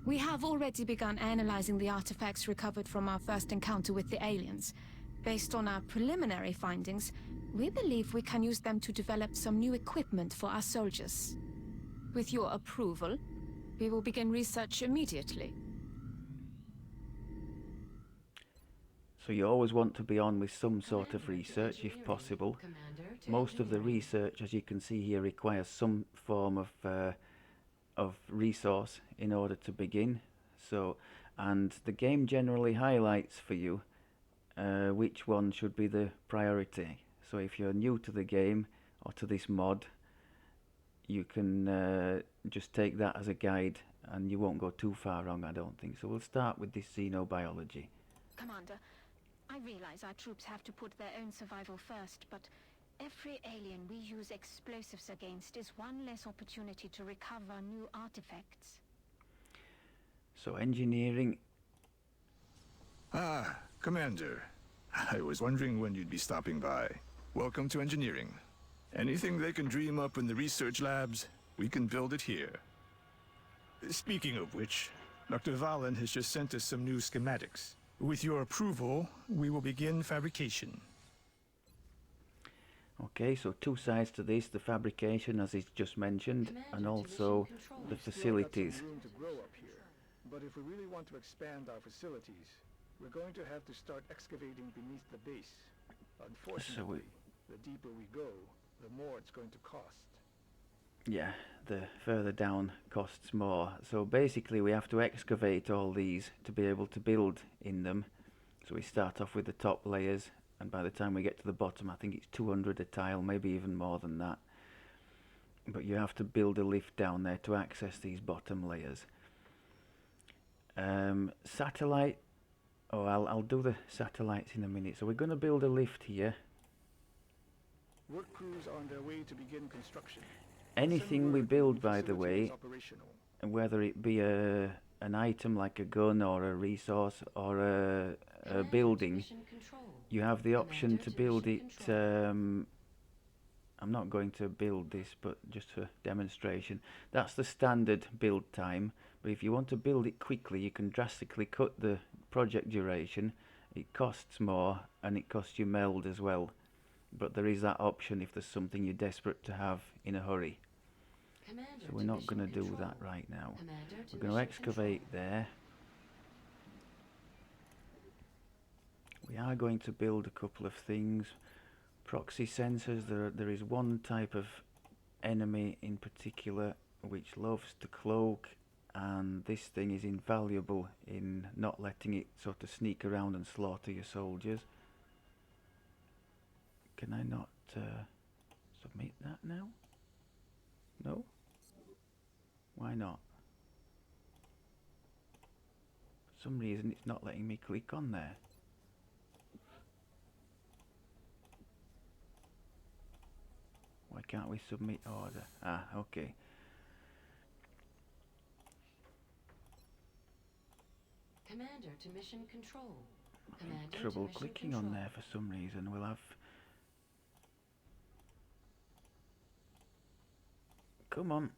We have already begun analyzing the artifacts recovered from our first encounter with the aliens. Based on our preliminary findings, we believe we can use them to develop some new equipment for our soldiers. With your approval, we will begin research immediately. So you always want to be on with some sort of research if possible. Most of the research, as you can see here, requires some form of resource in order to begin. So, and the game generally highlights for you which one should be the priority. So if you're new to the game or to this mod, you can just take that as a guide and you won't go too far wrong, I don't think. So we'll start with this xenobiology. Commander, I realize our troops have to put their own survival first, but every alien we use explosives against is one less opportunity to recover new artifacts. So engineering. Ah, Commander. I was wondering when you'd be stopping by. Welcome to engineering. Anything they can dream up in the research labs, we can build it here. Speaking of which, Dr. Valen has just sent us some new schematics. With your approval, we will begin fabrication. Okay, so 2 sides to this, the fabrication as is just mentioned, and also the facilities. Room to grow up here. But if we really want to expand our facilities, we're going to have to start excavating beneath the base. Unfortunately, the deeper we go, the more it's going to cost. Yeah, the further down costs more. So basically we have to excavate all these to be able to build in them. So we start off with the top layers, and by the time we get to the bottom, I think it's 200 a tile, maybe even more than that. But you have to build a lift down there to access these bottom layers. Satellite. Oh, I'll do the satellites in a minute. So we're going to build a lift here. Work crews are on their way to begin construction. Anything we build, by the way, whether it be an item like a gun or a resource or a building, you have the option to build it. I'm not going to build this, but just for demonstration, that's the standard build time. But if you want to build it quickly, you can drastically cut the project duration. It costs more and it costs you meld as well, but there is that option if there's something you're desperate to have in a hurry. So we're not going to do that right now. We're going to excavate there. We are going to build a couple of things. Proxy sensors. There is one type of enemy in particular which loves to cloak, and this thing is invaluable in not letting it sort of sneak around and slaughter your soldiers. Can I not submit that now? No? Why not? For some reason it's not letting me click on there. Why can't we submit order? Ah, okay. Commander to mission control. Commander to Trouble mission clicking control. on there for some reason. We'll have... Come on.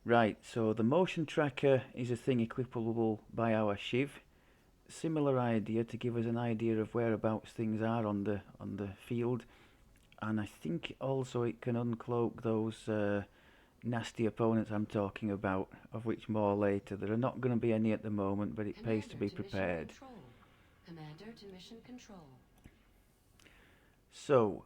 Right, so the motion tracker is a thing equipable by our Shiv. Similar idea to give us an idea of whereabouts things are on the field, and I think also it can uncloak those nasty opponents I'm talking about, of which more later. There are not going to be any at the moment, but it pays to be prepared. Commander to mission control. So,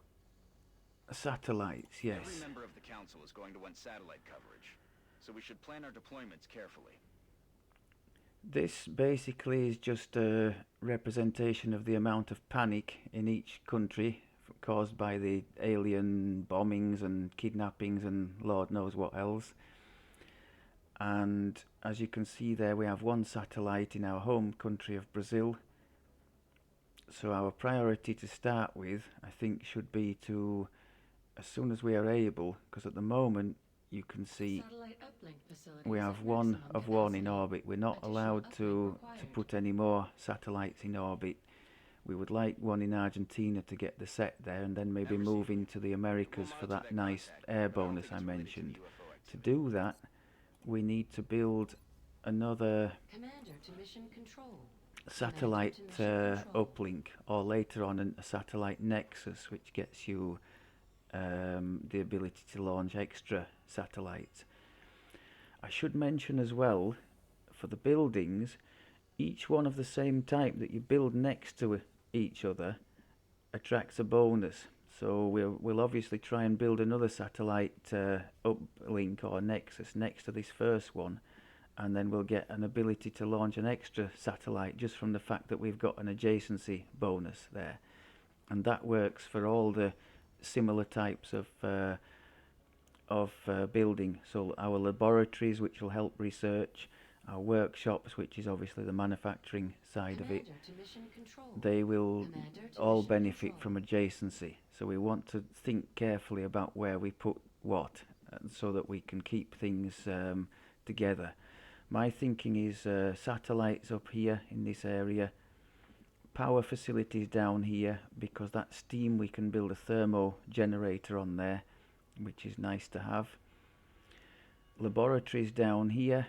satellites, yes. Every member of the council is going to want satellite coverage, so we should plan our deployments carefully. This basically is just a representation of the amount of panic in each country caused by the alien bombings and kidnappings and Lord knows what else. And as you can see there, we have one satellite in our home country of Brazil. So our priority to start with, I think, should be to, as soon as we are able, because at the moment you can see we have one in orbit. We're not allowed to put any more satellites in orbit. We would like one in Argentina to get the set there, and then maybe move into the Americas for that nice air bonus I mentioned. To do that, we need to build another satellite uplink, or later on a satellite nexus, which gets you the ability to launch extra satellites. I should mention as well, for the buildings, each one of the same type that you build next to each other attracts a bonus. So we'll obviously try and build another satellite uplink or nexus next to this first one, and then we'll get an ability to launch an extra satellite just from the fact that we've got an adjacency bonus there. And that works for all the similar types of building. So our laboratories, which will help research, our workshops, which is obviously the manufacturing side of it, they will all benefit from adjacency. So we want to think carefully about where we put what, so that we can keep things together. My thinking is satellites up here in this area, power facilities down here, because that steam, we can build a thermo generator on there, which is nice to have. Laboratories down here.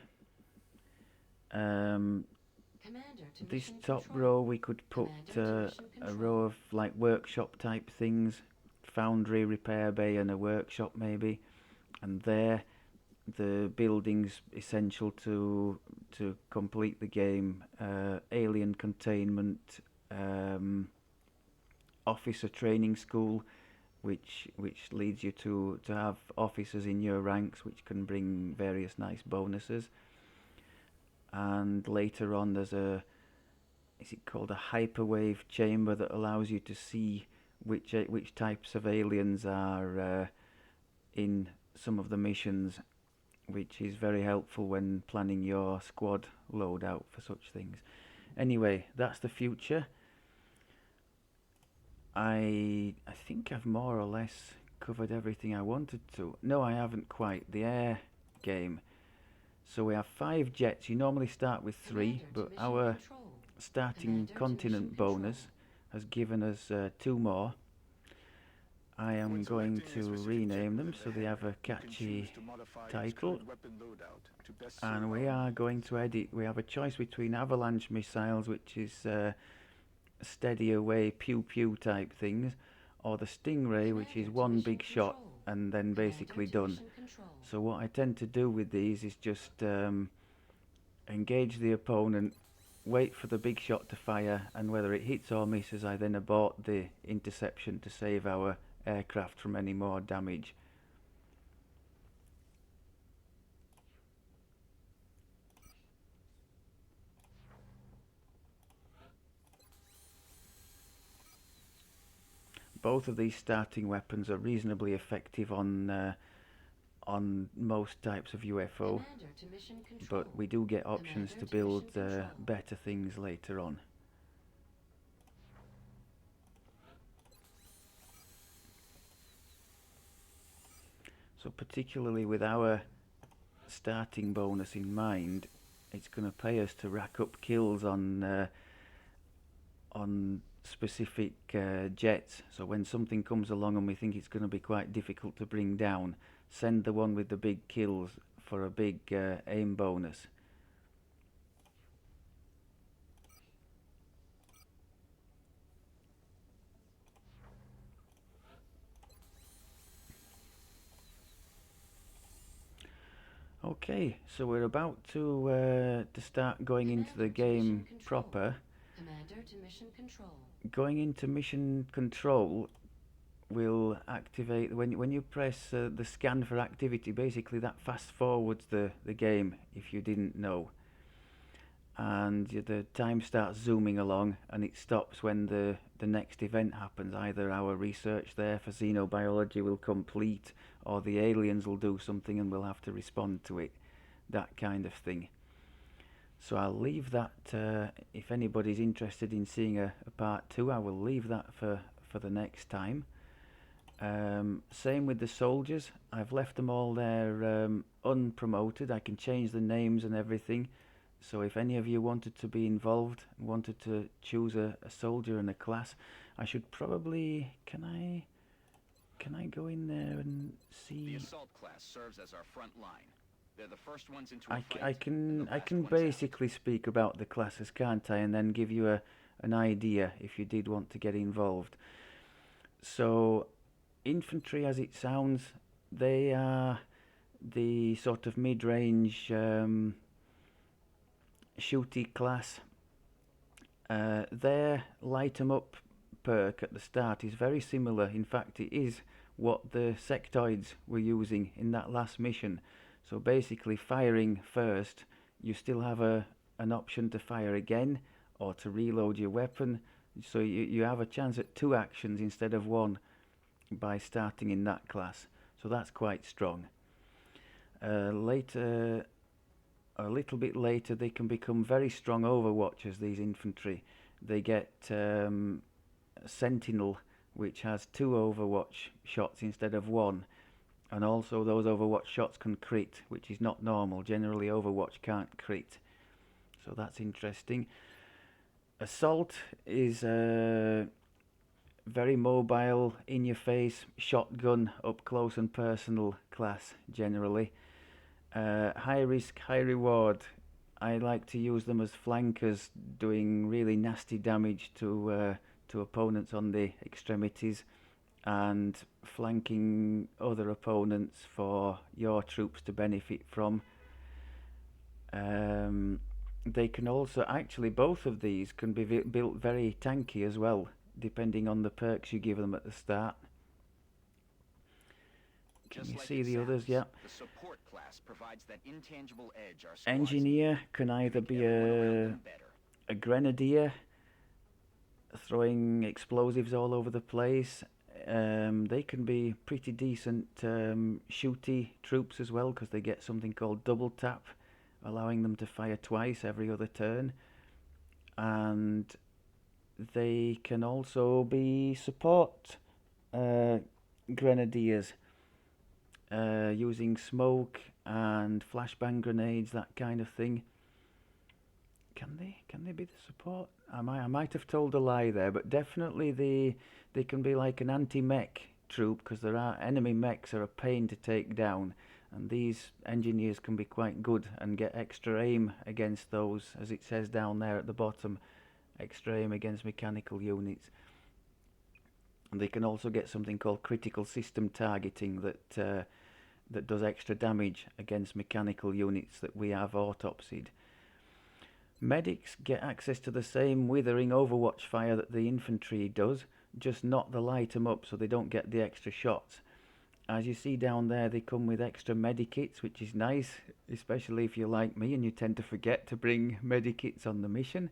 This top row we could put a row of like workshop type things, foundry, repair bay and a workshop maybe, and there the buildings essential to complete the game, alien containment, officer training school, which leads you to have officers in your ranks, which can bring various nice bonuses. And later on there's is it called a hyperwave chamber that allows you to see which types of aliens are in some of the missions, which is very helpful when planning your squad loadout for such things. Anyway, that's the future. I think I've more or less covered everything I wanted to. No, I haven't quite. The air game. So we have 5 jets. You normally start with 3, but our starting continent bonus has given us 2 more. I am going to rename them so they have a catchy title. And we are going to edit. We have a choice between avalanche missiles, which is steady away pew pew type things, or the Stingray, which is one big shot and then basically done. So what I tend to do with these is just engage the opponent, wait for the big shot to fire, and whether it hits or misses, I then abort the interception to save our aircraft from any more damage. Both of these starting weapons are reasonably effective on most types of UFO, but we do get options to build better things later on. So particularly with our starting bonus in mind, it's going to pay us to rack up kills on specific jets. So when something comes along and we think it's going to be quite difficult to bring down, send the one with the big kills for a big aim bonus. Okay, so we're about to start going into the game proper. Commander to mission control. Going into mission control will activate when you press the scan for activity. Basically, that fast forwards the game, if you didn't know, and the time starts zooming along, and it stops when the next event happens. Either our research there for xenobiology will complete, or the aliens will do something and we'll have to respond to it, that kind of thing. So I'll leave that, if anybody's interested in seeing a part 2, I will leave that for the next time. Same with the soldiers. I've left them all there unpromoted. I can change the names and everything. So if any of you wanted to be involved, wanted to choose a soldier and a class, I should probably... Can I go in there and see? The assault class serves as our front line. They're the first ones into I can basically speak about the classes, can't I? And then give you an idea if you did want to get involved. So, infantry, as it sounds, they are the sort of mid-range shooty class. Their light 'em up perk at the start is very similar. In fact, it is what the sectoids were using in that last mission. So basically, firing first, you still have an option to fire again or to reload your weapon. So you have a chance at 2 actions instead of 1 by starting in that class. So that's quite strong. Later, a little bit later, they can become very strong overwatchers, these infantry. They get Sentinel, which has 2 overwatch shots instead of 1. And also those Overwatch shots can crit, which is not normal. Generally Overwatch can't crit. So that's interesting. Assault is a very mobile, in-your-face, shotgun, up-close and personal class, generally. High risk, high reward. I like to use them as flankers, doing really nasty damage to opponents on the extremities, and flanking other opponents for your troops to benefit from. They can also, actually both of these can be built very tanky as well, depending on the perks you give them at the start. Can you see the others? Yeah. The support class provides that intangible edge our squads Engineer can either be a grenadier, throwing explosives all over the place. They can be pretty decent shooty troops as well, because they get something called double tap, allowing them to fire twice every other turn. And they can also be support grenadiers, using smoke and flashbang grenades, that kind of thing. Can they be the support? I might have told a lie there, but definitely they can be like an anti-mech troop, because there are enemy mechs are a pain to take down, and these engineers can be quite good and get extra aim against those, as it says down there at the bottom, extra aim against mechanical units. And they can also get something called critical system targeting that does extra damage against mechanical units that we have autopsied. Medics get access to the same withering overwatch fire that the infantry does, just not the light 'em up, so they don't get the extra shots. As you see down there, they come with extra medikits, which is nice, especially if you're like me and you tend to forget to bring medikits on the mission.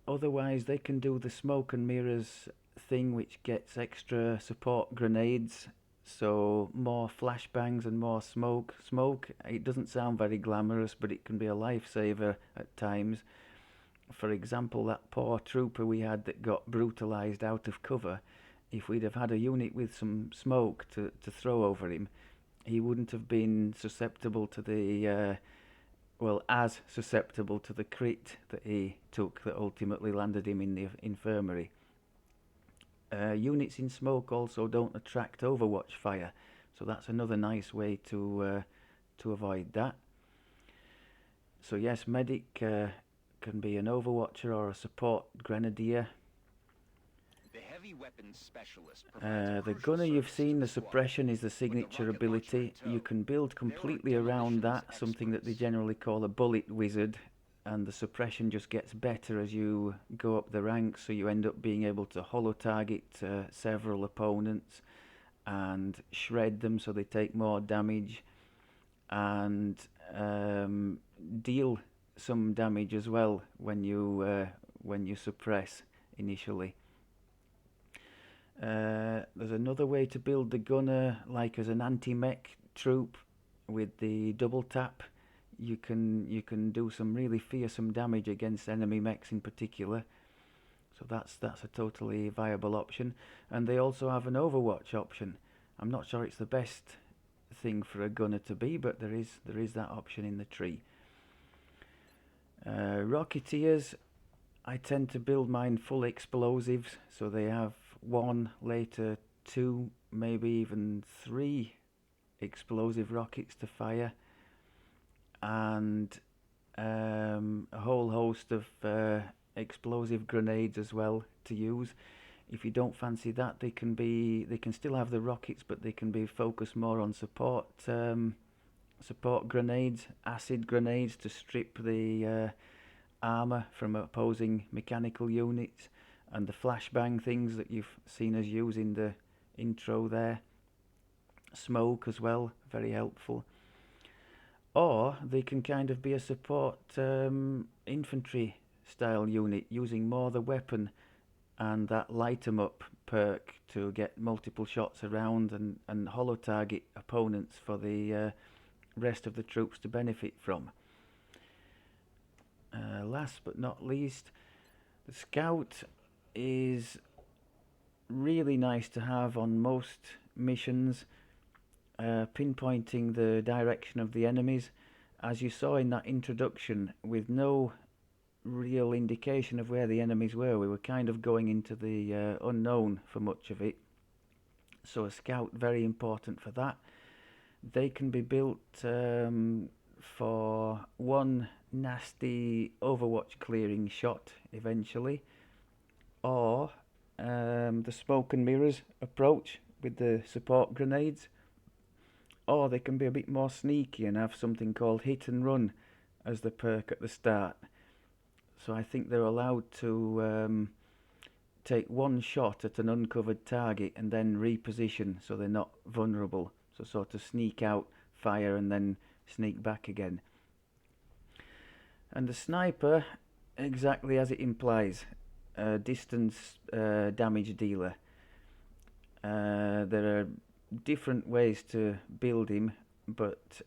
Otherwise, they can do the smoke and mirrors thing, which gets extra support grenades. So more flashbangs and more smoke. Smoke, it doesn't sound very glamorous, but it can be a lifesaver at times. For example, that poor trooper we had that got brutalized out of cover, if we'd have had a unit with some smoke to throw over him, he wouldn't have been susceptible to the well, as susceptible to the crit that he took that ultimately landed him in the infirmary. Units in smoke also don't attract Overwatch fire, so that's another nice way to avoid that. So yes, medic can be an Overwatcher or a support grenadier. The heavy weapons specialist The gunner you've seen, the suppression is the signature ability. You can build completely around that, something that they generally call a bullet wizard, and the suppression just gets better as you go up the ranks, so you end up being able to holo target several opponents and shred them so they take more damage, and deal some damage as well when you suppress initially. There's another way to build the gunner, like as an anti-mech troop with the double tap. You can do some really fearsome damage against enemy mechs in particular. So that's a totally viable option. And they also have an Overwatch option. I'm not sure it's the best thing for a gunner to be, but there is that option in the tree. Rocketeers, I tend to build mine full explosives, so they have 1, later 2, maybe even 3 explosive rockets to fire, and a whole host of explosive grenades as well to use. If you don't fancy that, they can still have the rockets, but they can be focused more on support grenades, acid grenades to strip the armor from opposing mechanical units, and the flashbang things that you've seen us use in the intro there. Smoke as well, very helpful. Or they can kind of be a support infantry style unit, using more the weapon and that light 'em up perk to get multiple shots around and holo target opponents for the rest of the troops to benefit from. Last but not least, the scout is really nice to have on most missions, pinpointing the direction of the enemies. As you saw in that introduction, with no real indication of where the enemies were, we were kind of going into the unknown for much of it. So a scout, very important for that. They can be built for one nasty Overwatch clearing shot eventually, or the smoke and mirrors approach with the support grenades, or they can be a bit more sneaky and have something called hit and run as the perk at the start. So I think they're allowed to take one shot at an uncovered target and then reposition so they're not vulnerable. So sort of sneak out, fire, and then sneak back again. And the sniper, exactly as it implies, distance damage dealer. There are different ways to build him, but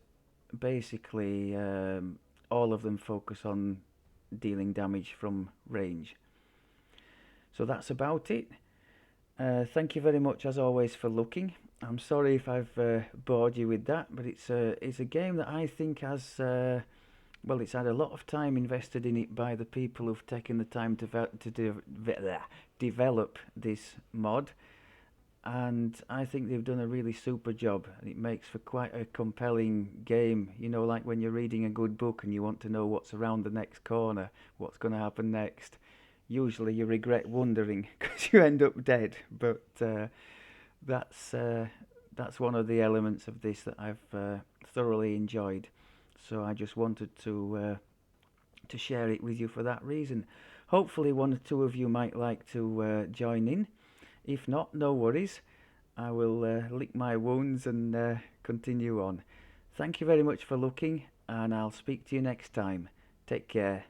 basically all of them focus on dealing damage from range. So that's about it. Thank you very much as always for looking. I'm sorry if I've bored you with that, but it's a game that I think has well, it's had a lot of time invested in it by the people who've taken the time to develop this mod, and I think they've done a really super job, and it makes for quite a compelling game. You know, like when you're reading a good book and you want to know what's around the next corner, what's going to happen next. Usually you regret wondering because you end up dead, but that's one of the elements of this that I've thoroughly enjoyed. So I just wanted to share it with you for that reason. Hopefully one or two of you might like to join in. If not, no worries. I will lick my wounds and continue on. Thank you very much for looking, and I'll speak to you next time. Take care.